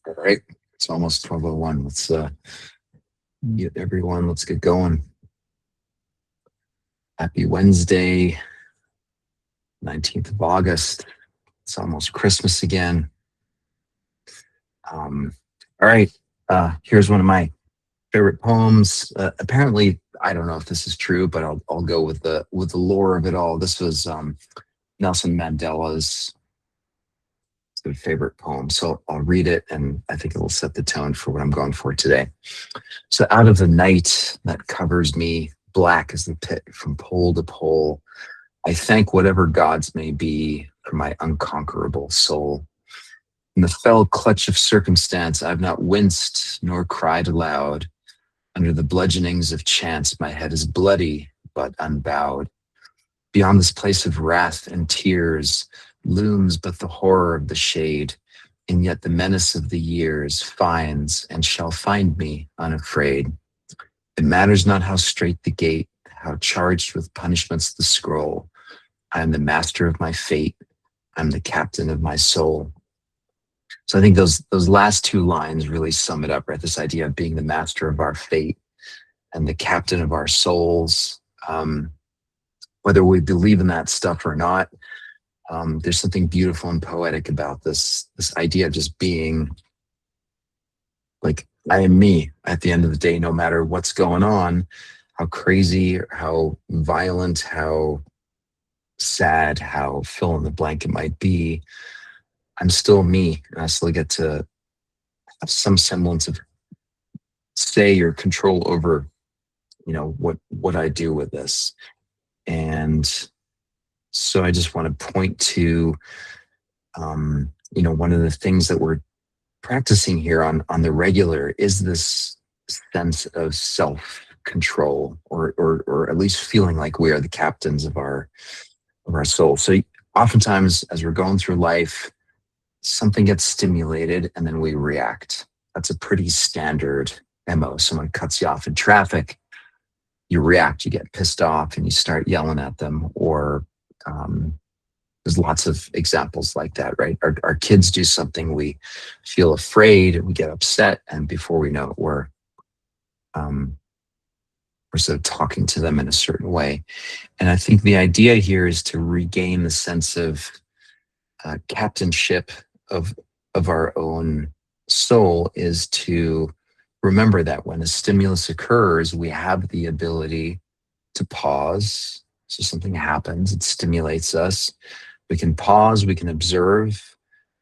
All right. It's almost 12:01. Let's get everyone, let's get going. Happy Wednesday, 19th of August. It's almost Christmas again. All right. Here's one of my favorite poems. Apparently, I don't know if this is true, but I'll go with the lore of it all. This was Nelson Mandela's favorite poem. So I'll read it, and I think it will set the tone for what I'm going for today. So out of the night that covers me, black as the pit from pole to pole, I thank whatever gods may be for my unconquerable soul. In the fell clutch of circumstance, I've not winced nor cried aloud. Under the bludgeonings of chance, my head is bloody but unbowed. Beyond this place of wrath and tears looms but the horror of the shade, and yet the menace of the years finds and shall find me unafraid. It matters not how straight the gate, how charged with punishments the scroll. I am the master of my fate. I'm the captain of my soul. So I think those last two lines really sum it up, right? This idea of being the master of our fate and the captain of our souls. Whether we believe in that stuff or not, there's something beautiful and poetic about this idea of just being like, I am me at the end of the day, no matter what's going on, how crazy, how violent, how sad, how fill in the blank it might be. I'm still me, and I still get to have some semblance of say or control over, what I do with this. And so I just want to point to, one of the things that we're practicing here on the regular is this sense of self control, or at least feeling like we are the captains of our soul. So oftentimes as we're going through life, something gets stimulated and then we react. That's a pretty standard MO. Someone cuts you off in traffic, you react, you get pissed off and you start yelling at them. Or there's lots of examples like that, right? Our kids do something, we feel afraid, we get upset, and before we know it, we're sort of talking to them in a certain way. And I think the idea here is to regain the sense of captainship of our own soul, is to remember that when a stimulus occurs, we have the ability to pause. So something happens, it stimulates us. We can pause, we can observe,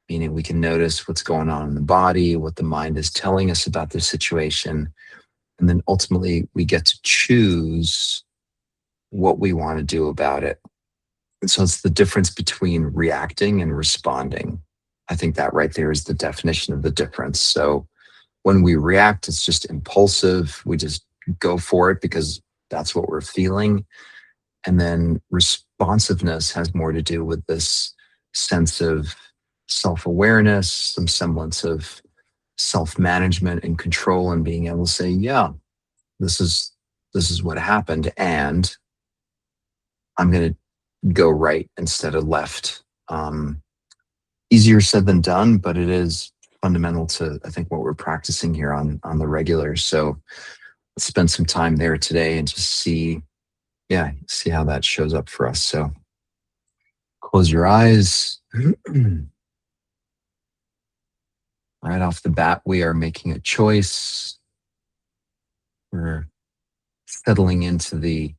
meaning we can notice what's going on in the body, what the mind is telling us about the situation. And then ultimately, we get to choose what we want to do about it. And so it's the difference between reacting and responding. I think that right there is the definition of the difference. So when we react, it's just impulsive. We just go for it because that's what we're feeling. And then responsiveness has more to do with this sense of self-awareness, some semblance of self-management and control, and being able to say, yeah, this is what happened, and I'm going to go right instead of left. Easier said than done, but it is fundamental to, I think, what we're practicing here on the regular. So let's spend some time there today and just see how that shows up for us. So close your eyes. Right off the bat, we are making a choice. We're settling into the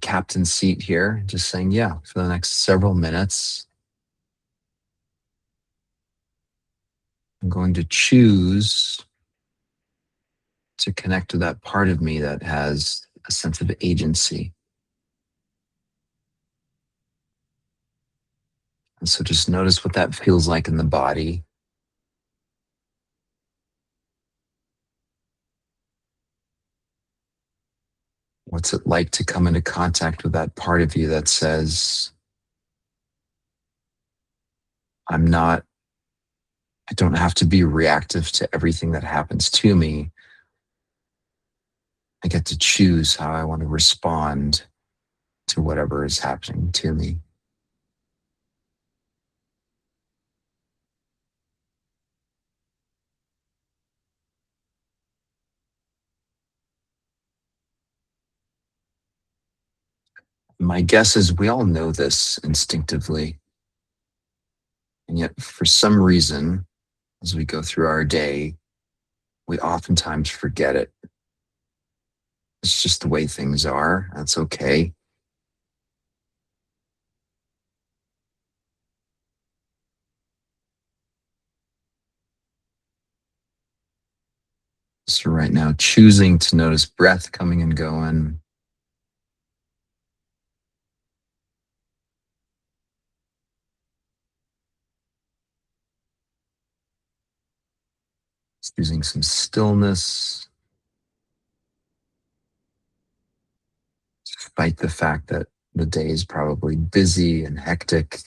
captain's seat here, just saying, yeah, for the next several minutes, I'm going to choose to connect to that part of me that has a sense of agency. And so just notice what that feels like in the body. What's it like to come into contact with that part of you that says, I don't have to be reactive to everything that happens to me. I get to choose how I want to respond to whatever is happening to me. My guess is we all know this instinctively, and yet for some reason, as we go through our day, we oftentimes forget it. It's just the way things are. That's okay. So, right now, choosing to notice breath coming and going, choosing some stillness, despite the fact that the day is probably busy and hectic.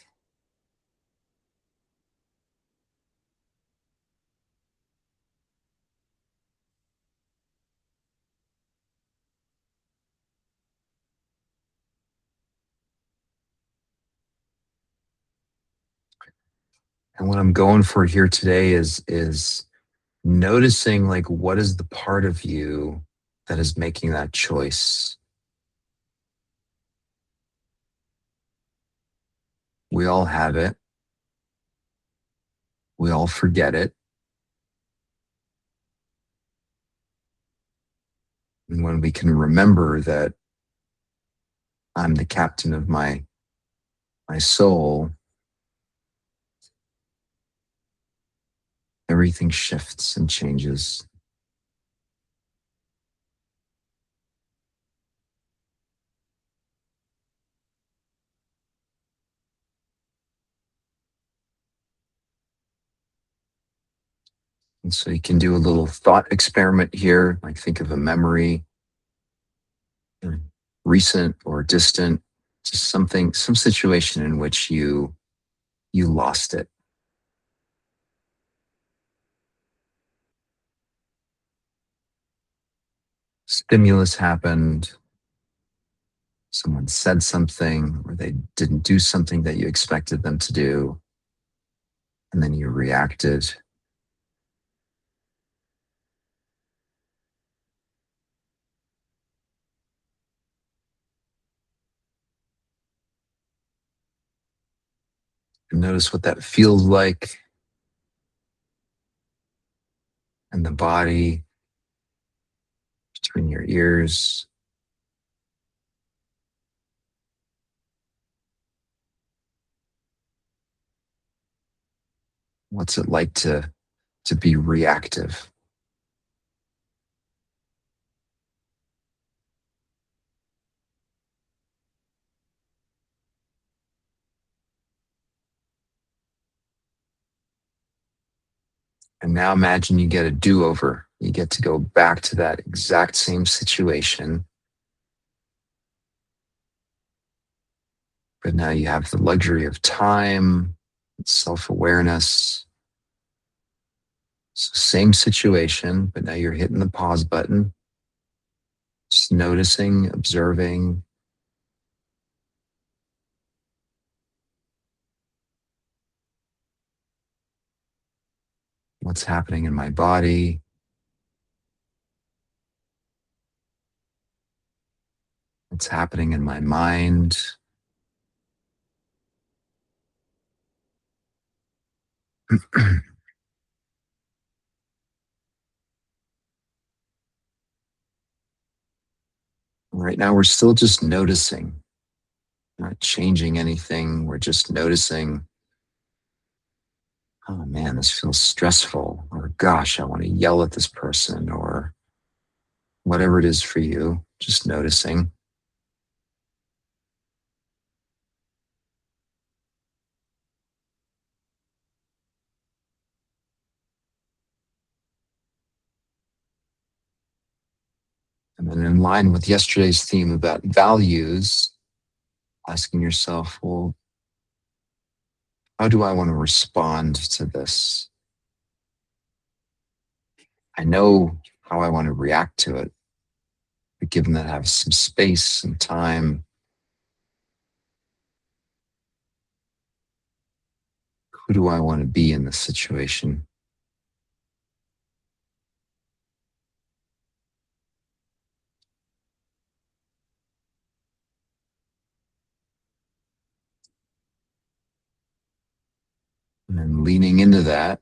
And what I'm going for here today is noticing, like, what is the part of you that is making that choice. We all have it. We all forget it. And when we can remember that I'm the captain of my soul, everything shifts and changes. And so you can do a little thought experiment here, like think of a memory, mm, recent or distant, just something, some situation in which you lost it. Stimulus happened, someone said something, or they didn't do something that you expected them to do, and then you reacted. And notice what that feels like in the body, between your ears. What's it like to be reactive? And now imagine you get a do-over. You get to go back to that exact same situation, but now you have the luxury of time, self-awareness. So same situation, but now you're hitting the pause button, just noticing, observing. What's happening in my body, what's happening in my mind. Right now, we're still just noticing, not changing anything. We're just noticing, oh man, this feels stressful, or gosh, I want to yell at this person, or whatever it is for you, just noticing. And then, in line with yesterday's theme about values, asking yourself, well, how do I want to respond to this? I know how I want to react to it, but given that I have some space, some time, who do I want to be in this situation? and leaning into that.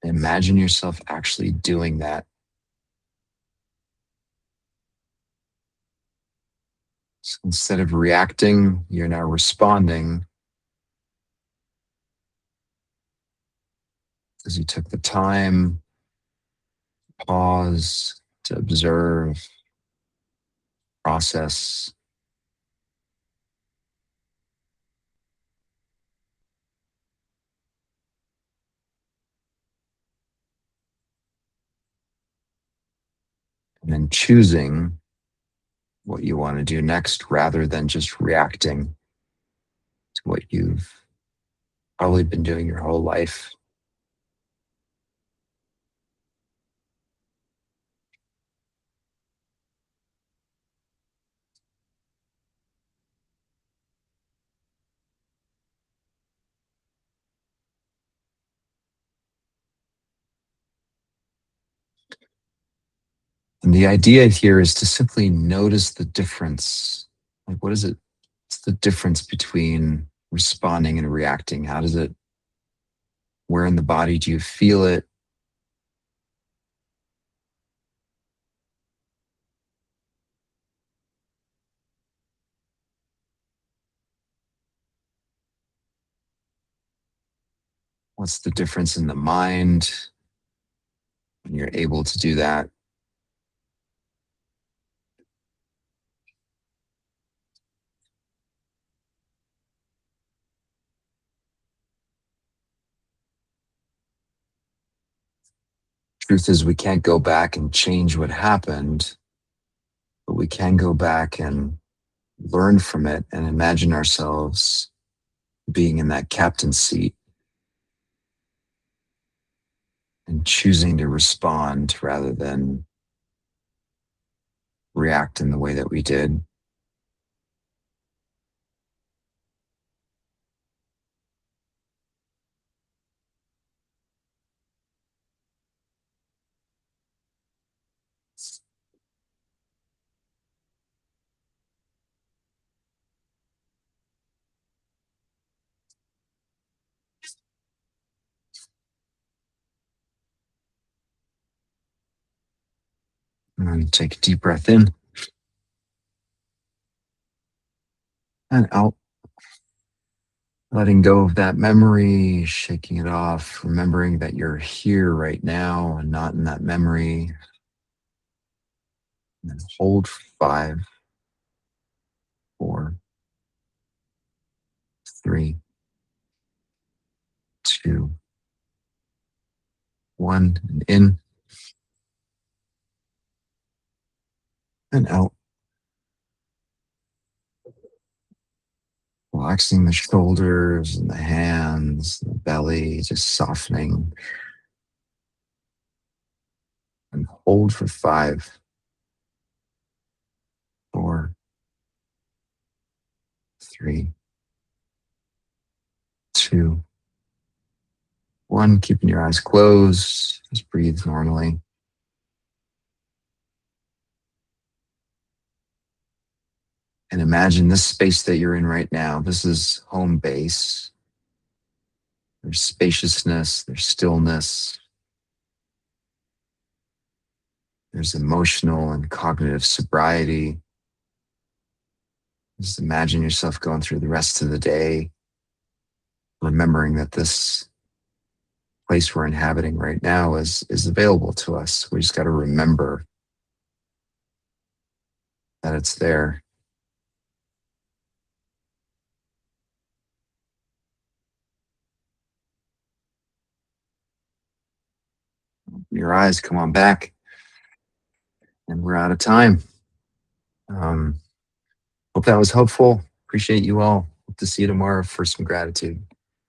Imagine yourself actually doing that. So instead of reacting, you're now responding because you took the time, pause to observe, process, and then choosing what you want to do next rather than just reacting to what you've probably been doing your whole life. And the idea here is to simply notice the difference. Like, what is it? What's the difference between responding and reacting? How does it, where in the body do you feel it? What's the difference in the mind when you're able to do that? Truth is, we can't go back and change what happened, but we can go back and learn from it and imagine ourselves being in that captain's seat and choosing to respond rather than react in the way that we did. And take a deep breath in and out, letting go of that memory, shaking it off, remembering that you're here right now and not in that memory. And then hold for 5, 4, 3, 2, 1, and in and out. Relaxing the shoulders and the hands, the belly, just softening. And hold for 5, 4, 3, 2, 1. Keeping your eyes closed. Just breathe normally. And imagine this space that you're in right now. This is home base. There's spaciousness, there's stillness, there's emotional and cognitive sobriety. Just imagine yourself going through the rest of the day, remembering that this place we're inhabiting right now is available to us. We just got to remember that it's there. Your eyes come on back, and we're out of time. Um, Hope that was helpful. Appreciate you all. Hope to see you tomorrow for some gratitude.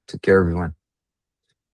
Take care, everyone.